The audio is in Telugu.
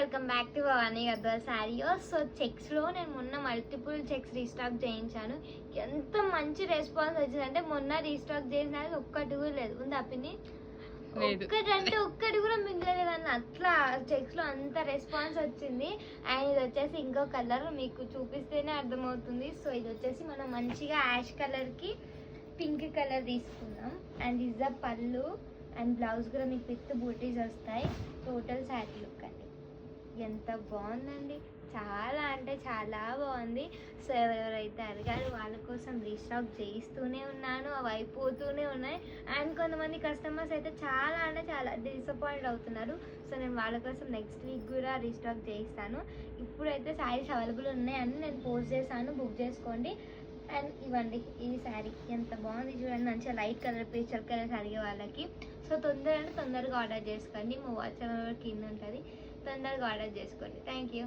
Welcome back to Bhavani Gadwal saris. So చెక్స్లో నేను మొన్న మల్టిపుల్ చెక్స్ రీస్టాక్ చేయించాను. ఎంత మంచి రెస్పాన్స్ వచ్చిందంటే మొన్న రీస్టాక్ చేసిన ఒక్కటి కూడా లేదు ఉంది అప్పిని ఒక్కటంటే ఒక్కటి కూడా మిగలేదు అన్న అట్లా చెక్స్లో అంత రెస్పాన్స్ వచ్చింది. అండ్ ఇది వచ్చేసి ఇంకో కలర్ మీకు చూపిస్తేనే అర్థమవుతుంది. సో ఇది వచ్చేసి మనం మంచిగా యాష్ కలర్కి పింక్ కలర్ తీసుకుందాం. అండ్ ఇస్ ద పళ్ళు అండ్ బ్లౌజ్ కూడా మీకు విత్ బూటీస్ వస్తాయి. టోటల్ శారీ లుక్ అండి ఎంత బాగుందండి, చాలా అంటే చాలా బాగుంది. సో ఎవరెవరైతే అడిగారు వాళ్ళ కోసం రీస్టాక్ చేయిస్తూనే ఉన్నాను, అవి అయిపోతూనే ఉన్నాయి. అండ్ కొంతమంది కస్టమర్స్ అయితే చాలా అంటే చాలా డిసప్పాయింట్ అవుతున్నారు. సో నేను వాళ్ళ కోసం నెక్స్ట్ వీక్ కూడా రీస్టాక్ చేయిస్తాను. ఇప్పుడైతే శారీస్ అవైలబుల్ ఉన్నాయని నేను పోస్ట్ చేశాను, బుక్ చేసుకోండి. అండ్ ఇవ్వండి ఈ శారీ ఎంత బాగుంది చూడండి, మంచిగా లైట్ కలర్ పేస్టల్ కలర్స్ అడిగే వాళ్ళకి. సో తొందరగా ఆర్డర్ చేసుకోండి. మా వాట్సాప్ నెంబర్ కింద ఉంటుంది, తొందరగా ఆర్డర్ చేసుకోండి. Thank you.